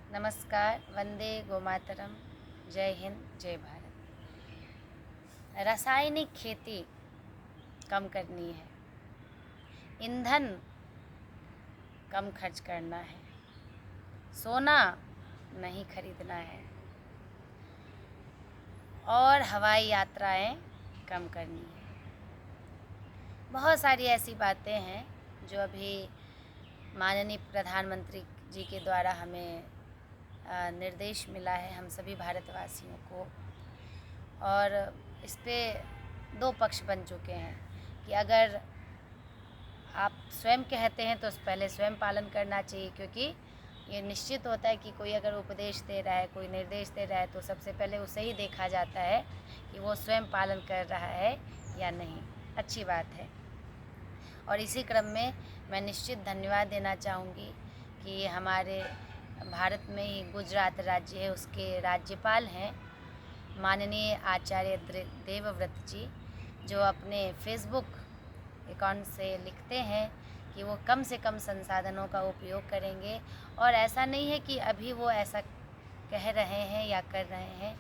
नमस्कार, वंदे गोमातरम, जय हिंद, जय भारत। रासायनिक खेती कम करनी है, ईंधन कम खर्च करना है, सोना नहीं खरीदना है और हवाई यात्राएं कम करनी है। बहुत सारी ऐसी बातें हैं जो अभी माननीय प्रधानमंत्री जी के द्वारा हमें निर्देश मिला है हम सभी भारतवासियों को, और इस पे दो पक्ष बन चुके हैं कि अगर आप स्वयं कहते हैं तो पहले स्वयं पालन करना चाहिए, क्योंकि ये निश्चित होता है कि कोई अगर उपदेश दे रहा है, कोई निर्देश दे रहा है, तो सबसे पहले उसे ही देखा जाता है कि वो स्वयं पालन कर रहा है या नहीं। अच्छी बात है। और इसी क्रम में मैं निश्चित धन्यवाद देना चाहूँगी कि हमारे भारत में ही गुजरात राज्य है, उसके राज्यपाल हैं माननीय आचार्य देवव्रत जी, जो अपने फेसबुक अकाउंट से लिखते हैं कि वो कम से कम संसाधनों का उपयोग करेंगे। और ऐसा नहीं है कि अभी वो ऐसा कह रहे हैं या कर रहे हैं,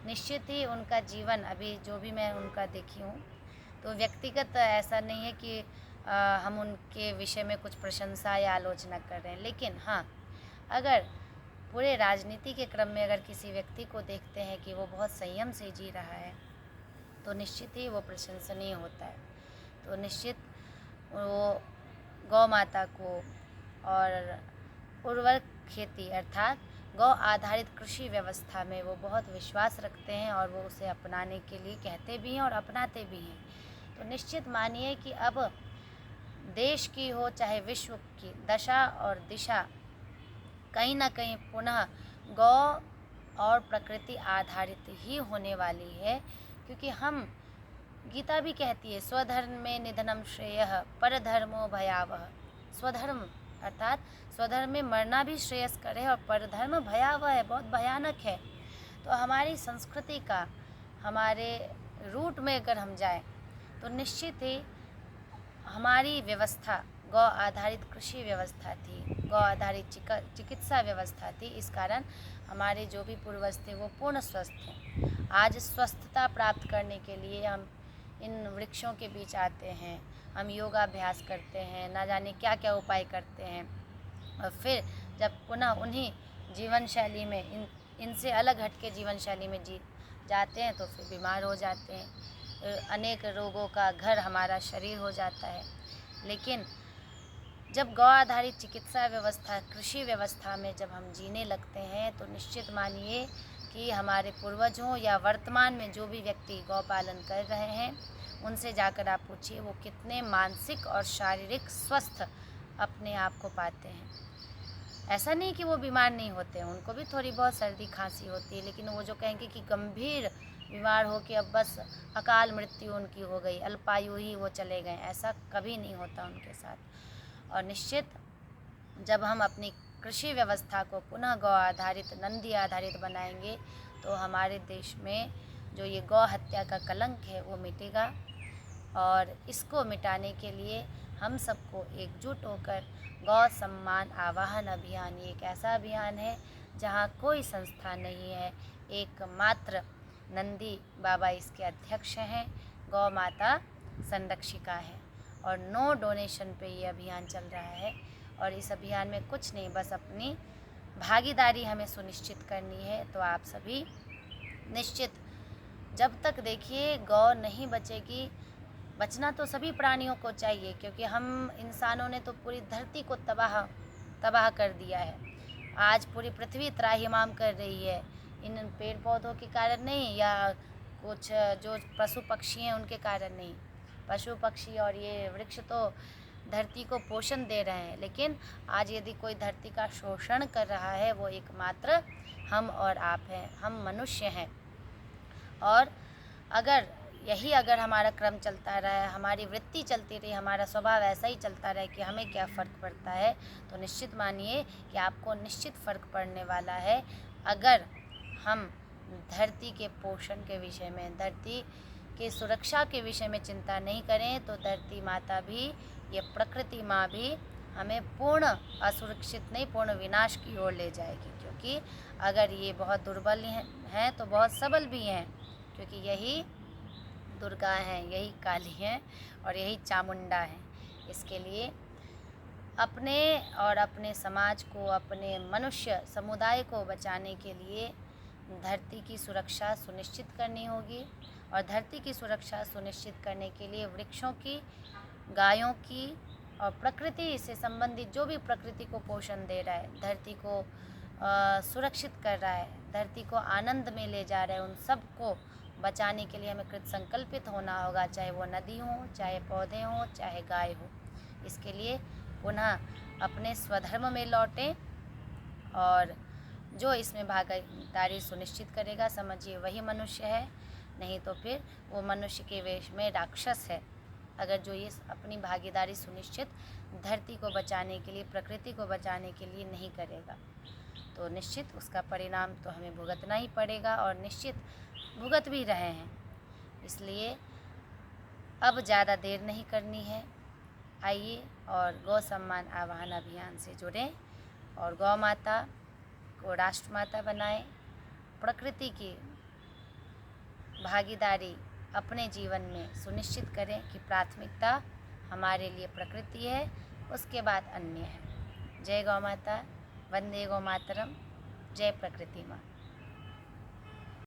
निश्चित ही उनका जीवन अभी जो भी मैं उनका देखी हूँ, तो व्यक्तिगत ऐसा नहीं है कि हम उनके विषय में कुछ प्रशंसा या आलोचना कर रहे हैं। लेकिन हाँ, अगर पूरे राजनीति के क्रम में अगर किसी व्यक्ति को देखते हैं कि वो बहुत संयम से जी रहा है, तो निश्चित ही वो प्रशंसनीय होता है। तो निश्चित वो गौ माता को और उर्वरक खेती अर्थात गौ आधारित कृषि व्यवस्था में वो बहुत विश्वास रखते हैं और वो उसे अपनाने के लिए कहते भी हैं और अपनाते भी हैं। तो निश्चित मानिए कि अब देश की हो चाहे विश्व की दशा और दिशा कहीं ना कहीं पुनः गौ और प्रकृति आधारित ही होने वाली है, क्योंकि हम गीता भी कहती है स्वधर्म में निधनम श्रेयः परधर्मो भयावह। स्वधर्म अर्थात स्वधर्म में मरना भी श्रेयस्कर है और परधर्म भयावह है, बहुत भयानक है। तो हमारी संस्कृति का हमारे रूट में अगर हम जाएं तो निश्चित ही हमारी व्यवस्था गौ आधारित कृषि व्यवस्था थी, गौ आधारित चिकित्सा व्यवस्था थी। इस कारण हमारे जो भी पूर्वज थे वो पूर्ण स्वस्थ हैं। आज स्वस्थता प्राप्त करने के लिए हम इन वृक्षों के बीच आते हैं, हम योगाभ्यास करते हैं, ना जाने क्या क्या उपाय करते हैं, और फिर जब पुनः उन्हीं जीवन शैली में इनसे अलग हटके जीवन शैली में जाते हैं तो फिर बीमार हो जाते हैं। अनेक रोगों का घर हमारा शरीर हो जाता है। लेकिन जब गौ आधारित चिकित्सा व्यवस्था कृषि व्यवस्था में जब हम जीने लगते हैं तो निश्चित मानिए कि हमारे पूर्वजों या वर्तमान में जो भी व्यक्ति गौ पालन कर रहे हैं उनसे जाकर आप पूछिए वो कितने मानसिक और शारीरिक स्वस्थ अपने आप को पाते हैं। ऐसा नहीं कि वो बीमार नहीं होते हैं, उनको भी थोड़ी बहुत सर्दी खांसी होती है, लेकिन वो जो कहेंगे कि गंभीर बीमार हो के अब बस अकाल मृत्यु उनकी हो गई, अल्पायु ही वो चले गए, ऐसा कभी नहीं होता उनके साथ। और निश्चित जब हम अपनी कृषि व्यवस्था को पुनः गौ आधारित नंदी आधारित बनाएंगे तो हमारे देश में जो ये गौ हत्या का कलंक है वो मिटेगा। और इसको मिटाने के लिए हम सबको एकजुट होकर गौ सम्मान आवाहन अभियान, ये एक ऐसा अभियान है जहाँ कोई संस्था नहीं है, एकमात्र नंदी बाबा इसके अध्यक्ष हैं, गौ माता संरक्षिका है, और नो डोनेशन पे ये अभियान चल रहा है। और इस अभियान में कुछ नहीं, बस अपनी भागीदारी हमें सुनिश्चित करनी है। तो आप सभी निश्चित, जब तक देखिए गौ नहीं बचेगी, बचना तो सभी प्राणियों को चाहिए, क्योंकि हम इंसानों ने तो पूरी धरती को तबाह कर दिया है। आज पूरी पृथ्वी त्राहिमाम कर रही है, इन पेड़ पौधों के कारण नहीं, या कुछ जो पशु पक्षी हैं उनके कारण नहीं। पशु पक्षी और ये वृक्ष तो धरती को पोषण दे रहे हैं, लेकिन आज यदि कोई धरती का शोषण कर रहा है वो एकमात्र हम और आप हैं, हम मनुष्य हैं। और अगर हमारा क्रम चलता रहा, हमारी वृत्ति चलती रही, हमारा स्वभाव ऐसा ही चलता रहे कि हमें क्या फ़र्क पड़ता है, तो निश्चित मानिए कि आपको निश्चित फ़र्क पड़ने वाला है। अगर हम धरती के पोषण के विषय में, धरती की सुरक्षा के विषय में चिंता नहीं करें तो धरती माता भी, ये प्रकृति माँ भी हमें पूर्ण असुरक्षित नहीं, पूर्ण विनाश की ओर ले जाएगी। क्योंकि अगर ये बहुत दुर्बल हैं तो बहुत सबल भी हैं, क्योंकि यही दुर्गा हैं, यही काली हैं और यही चामुंडा हैं। इसके लिए अपने और अपने समाज को, अपने मनुष्य समुदाय को बचाने के लिए धरती की सुरक्षा सुनिश्चित करनी होगी। और धरती की सुरक्षा सुनिश्चित करने के लिए वृक्षों की, गायों की और प्रकृति से संबंधित जो भी प्रकृति को पोषण दे रहा है, धरती को सुरक्षित कर रहा है, धरती को आनंद में ले जा रहा है, उन सब को बचाने के लिए हमें कृत संकल्पित होना होगा। चाहे वो नदी हो, चाहे पौधे हों, चाहे गाय हो। इसके लिए पुनः अपने स्वधर्म में लौटें और जो इसमें भागीदारी सुनिश्चित करेगा, समझिए वही मनुष्य है, नहीं तो फिर वो मनुष्य के वेश में राक्षस है। अगर जो ये अपनी भागीदारी सुनिश्चित धरती को बचाने के लिए, प्रकृति को बचाने के लिए नहीं करेगा, तो निश्चित उसका परिणाम तो हमें भुगतना ही पड़ेगा और निश्चित भुगत भी रहे हैं। इसलिए अब ज़्यादा देर नहीं करनी है। आइए और गौ सम्मान आह्वान अभियान से जुड़ें और गौ माता को राष्ट्रमाता बनाएं। प्रकृति की भागीदारी अपने जीवन में सुनिश्चित करें कि प्राथमिकता हमारे लिए प्रकृति है, उसके बाद अन्य है। जय गौ माता, वंदे गौ मातरम, जय प्रकृति माँ।